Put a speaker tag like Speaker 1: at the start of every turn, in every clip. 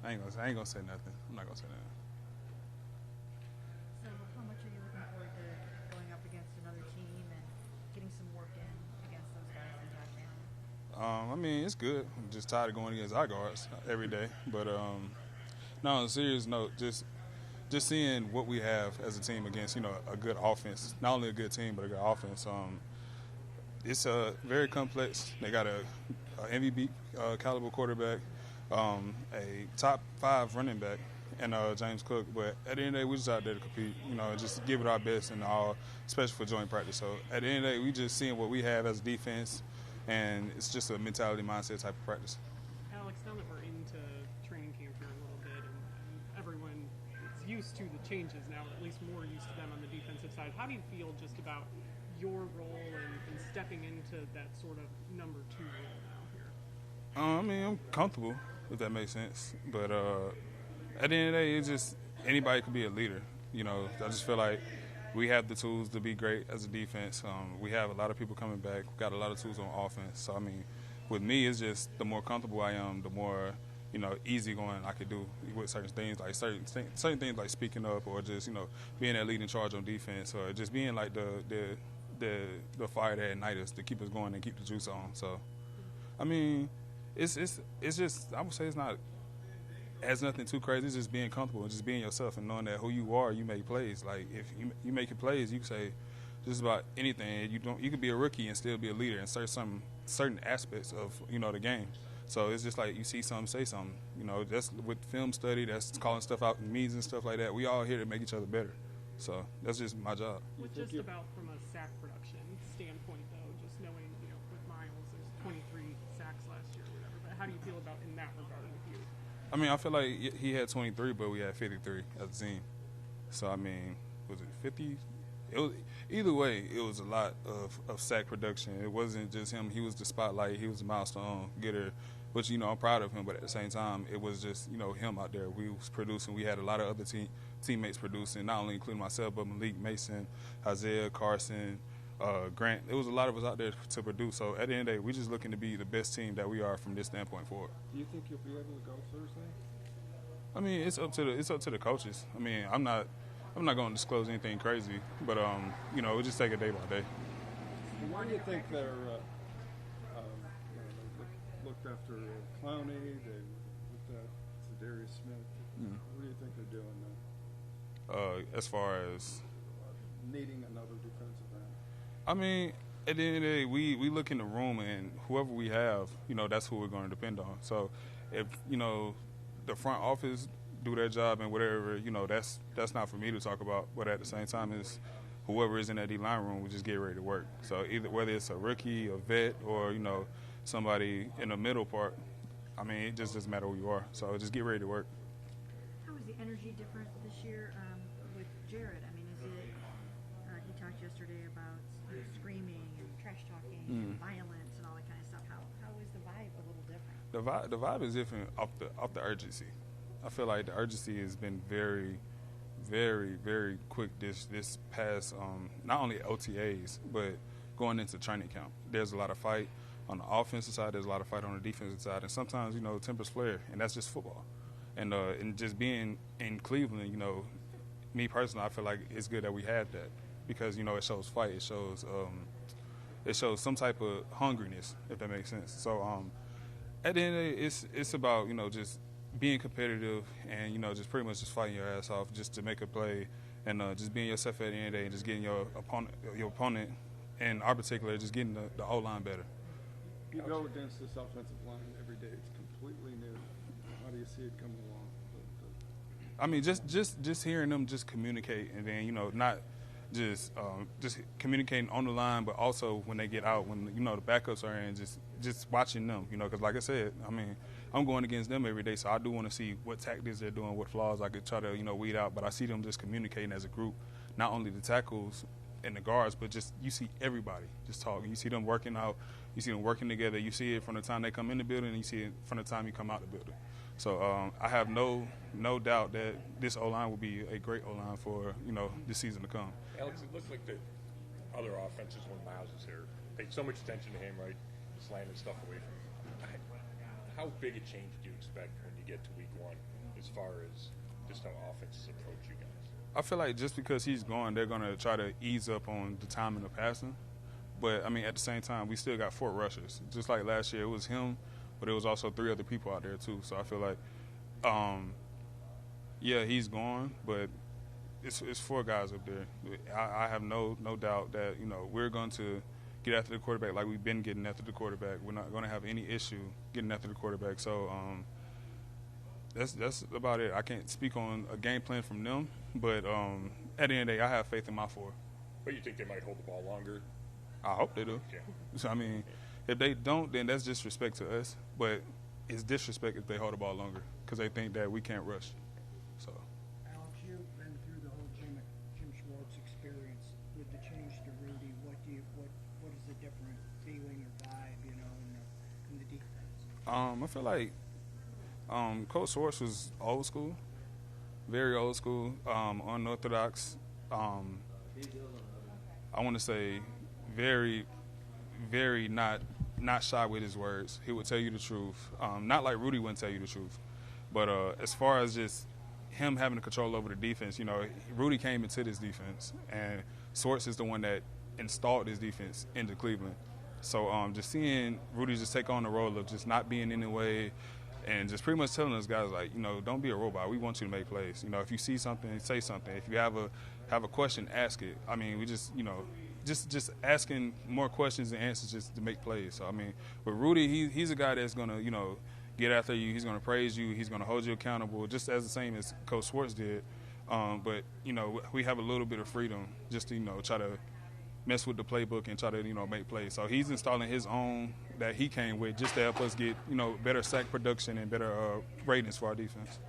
Speaker 1: I ain't gonna say nothing. I'm not gonna say nothing.
Speaker 2: So, how much are you looking forward to going up against another team and getting some work in against those guys that you have now?
Speaker 1: I mean, it's good. I'm just tired of going against our guards every day. But no, on a serious note, just seeing what we have as a team against a good offense, not only a good team but a good offense. It's very complex. They got a MVP caliber quarterback, a top 5 running back, and James Cook. But at the end of the day, we just out there to compete, and just give it our best and all, especially for joint practice. So at the end of the day, we just seeing what we have as a defense, and it's just a mentality mindset type of practice.
Speaker 3: Alex, now that we're into training camp here a little bit, and everyone is used to the changes now, or at least more used to them on the defensive side, how do you feel just about your role and stepping into that sort of number 2 role now here?
Speaker 1: I mean, I'm comfortable, if that makes sense. But at the end of the day, it's just anybody can be a leader. I just feel like we have the tools to be great as a defense. We have a lot of people coming back. We've got a lot of tools on offense. So, I mean, with me, it's just the more comfortable I am, the more, easygoing I could do with certain things, like certain things like speaking up or just, being that leading charge on defense or just being like the fire that ignites us to keep us going and keep the juice on. So, I mean, it's just, I would say it's not has nothing too crazy. It's just being comfortable and just being yourself and knowing that who you are, you make plays. Like if you make your plays, you can say just about anything. You could be a rookie and still be a leader in certain aspects of the game. So it's just like you see something, say something. That's with film study. That's calling stuff out in meetings and stuff like that. We all here to make each other better. So that's just my job.
Speaker 3: What just about from a sack production standpoint, though, just knowing, with Miles, there's 23 sacks last year or whatever, but how do you feel about in that regard with you?
Speaker 1: I mean, I feel like he had 23, but we had 53 as a team. So, I mean, was it 50? Either way, it was a lot of sack production. It wasn't just him. He was the spotlight. He was the milestone getter, which, I'm proud of him. But at the same time, it was just, him out there. We was producing. We had a lot of other teammates producing, not only including myself, but Malik, Mason, Isaiah, Carson, Grant. It was a lot of us out there to produce. So at the end of the day, we're just looking to be the best team that we are from this standpoint forward.
Speaker 4: Do you think you'll be able to go Thursday?
Speaker 1: I mean, it's up to the coaches. I mean, I'm not going to disclose anything crazy, but we just take it day by day.
Speaker 4: Why do you think they're looked after Clowney? They looked at Darius Smith. What do you think they're doing now?
Speaker 1: As far as
Speaker 4: needing another defensive end.
Speaker 1: I mean, at the end of the day, we look in the room and whoever we have, that's who we're going to depend on. So if, the front office do their job and whatever, that's not for me to talk about. But at the same time, it's whoever is in that D-line room, we just get ready to work. So either whether it's a rookie, a vet, or, somebody in the middle part, I mean, it just doesn't matter who you are. So just get ready to work.
Speaker 2: How is the energy different this year with Jared? I mean, is it, he talked yesterday about screaming and trash talking and violence and all that kind of stuff. How is the vibe a little different?
Speaker 1: The vibe is different off the urgency. I feel like the urgency has been very, very, very quick this past, not only OTAs, but going into training camp. There's a lot of fight on the offensive side. There's a lot of fight on the defensive side. And sometimes, tempers flare, and that's just football. And just being in Cleveland, me personally, I feel like it's good that we had that because, it shows fight. It shows some type of hungriness, if that makes sense. So at the end of the day, it's about, just being competitive and, just pretty much just fighting your ass off just to make a play and just being yourself at the end of the day and just getting your opponent, and our particular, just getting the O-line better.
Speaker 4: You go against this offensive line every day. It's completely new. How do you see it coming along?
Speaker 1: I mean, just hearing them just communicate and then, not just communicating on the line, but also when they get out, when, the backups are in, just watching them, because like I said, I mean, I'm going against them every day, so I do want to see what tactics they're doing, what flaws I could try to, weed out. But I see them just communicating as a group, not only the tackles and the guards, but just you see everybody just talking. You see them working out. You see them working together. You see it from the time they come in the building, and you see it from the time you come out the building. So I have no doubt that this O-line will be a great O-line for, this season to come.
Speaker 5: Alex, it looked like the other offenses when Miles was here paid so much attention to him, right? Slanting stuff away from him. how big a change do you expect when you get to week 1 as far as just how offenses approach you guys?
Speaker 1: I feel like just because he's gone, they're going to try to ease up on the timing of passing. But, I mean, at the same time, we still got 4 rushers. Just like last year, it was him, but it was also 3 other people out there, too. So I feel like, yeah, he's gone, but it's 4 guys up there. I have no doubt that, you know, we're going to get after the quarterback like we've been getting after the quarterback. We're not going to have any issue getting after the quarterback. So that's about it. I can't speak on a game plan from them, but at the end of the day, I have faith in my 4.
Speaker 5: But you think they might hold the ball longer?
Speaker 1: I hope they do.
Speaker 5: Yeah.
Speaker 1: So, I mean, if they don't, then that's disrespect to us. But it's disrespect if they hold the ball longer because they think that we can't rush. So.
Speaker 6: Alex, you've been through the whole Jim Schwartz experience with the change to Rudy. What is the different feeling or vibe, you know, in the defense?
Speaker 1: I feel like Coach Schwartz was old school, very old school, unorthodox. I want to say very, very not shy with his words. He would tell you the truth. Not like Rudy wouldn't tell you the truth. But as far as just him having the control over the defense, you know, Rudy came into this defense, and Schwartz is the one that installed this defense into Cleveland. So just seeing Rudy just take on the role of just not being in the way and just pretty much telling us guys, like, you know, don't be a robot. We want you to make plays. You know, if you see something, say something. If you have a question, ask it. I mean, we just, you know, just asking more questions and answers just to make plays. So, I mean, with Rudy, he's a guy that's going to, you know, get after you. He's going to praise you. He's going to hold you accountable, just as the same as Coach Schwartz did. But, you know, we have a little bit of freedom just to, you know, try to mess with the playbook and try to, you know, make plays. So he's installing his own that he came with just to help us get, you know, better sack production and better ratings for our defense.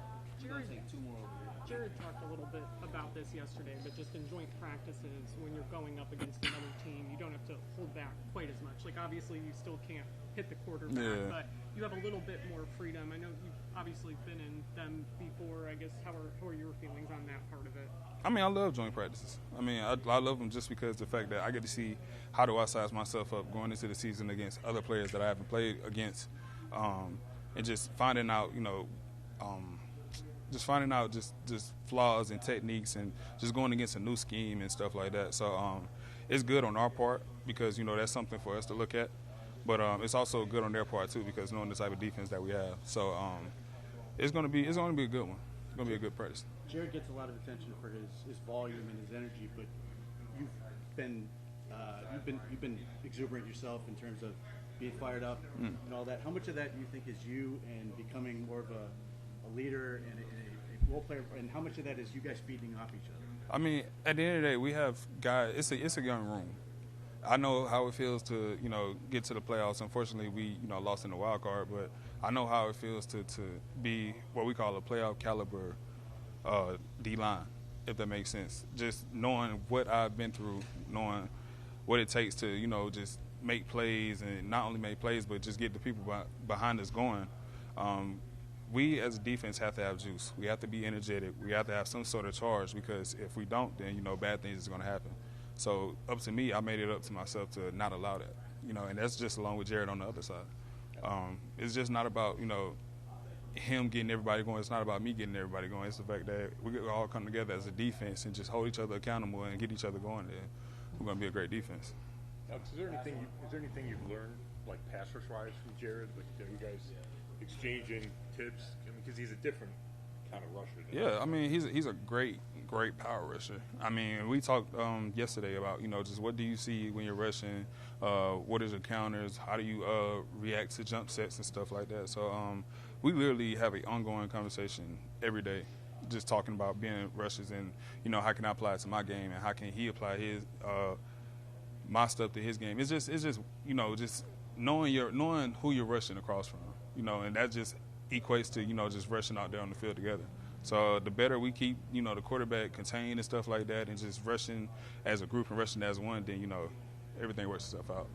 Speaker 3: Jared talked a little bit about this yesterday, but just in joint practices, when you're going up against another team, you don't have to hold back quite as much. Like, obviously, you still can't hit the quarterback, but you have a little bit more freedom. I know you've obviously been in them before. I guess, how are your feelings on that part of it?
Speaker 1: I mean, I love joint practices. I mean, I love them just because the fact that I get to see how do I size myself up going into the season against other players that I haven't played against, and just finding out, you know, just finding out just flaws and techniques and just going against a new scheme and stuff like that. So it's good on our part because, you know, that's something for us to look at. But it's also good on their part too because knowing the type of defense that we have. So it's gonna be a good one. It's gonna be a good practice.
Speaker 7: Jared gets a lot of attention for his volume and his energy, but you've been exuberant yourself in terms of being fired up and all that. How much of that do you think is you and becoming more of a leader and a role player, and how much of that is you guys feeding off each other?
Speaker 1: I mean, at the end of the day, we have guys. It's a young room. I know how it feels to, you know, get to the playoffs. Unfortunately, we, you know, lost in the wild card, but I know how it feels to be what we call a playoff caliber D-line, if that makes sense. Just knowing what I've been through, knowing what it takes to, you know, just make plays and not only make plays, but just get the people behind us going. We as a defense have to have juice. We have to be energetic. We have to have some sort of charge because if we don't, then, you know, bad things is going to happen. So up to me, I made it up to myself to not allow that, you know, and that's just along with Jared on the other side. It's just not about, you know, him getting everybody going. It's not about me getting everybody going. It's the fact that we all come together as a defense and just hold each other accountable and get each other going. And we're going to be a great defense.
Speaker 5: Alex, is there anything you've learned, like pass rush-wise from Jared? Like, you guys exchanging tips? Because he's a different kind of rusher.
Speaker 1: Yeah, I mean, he's a great power rusher. I mean, we talked yesterday about, you know, just what do you see when you're rushing? What is your counters? How do you react to jump sets and stuff like that? So we literally have an ongoing conversation every day, just talking about being rushers and, you know, how can I apply it to my game and how can he apply his my stuff to his game. It's just you know, just knowing who you're rushing across from, you know, and that just equates to, you know, just rushing out there on the field together. So the better we keep, you know, the quarterback contained and stuff like that and just rushing as a group and rushing as one, then, you know, everything works itself out.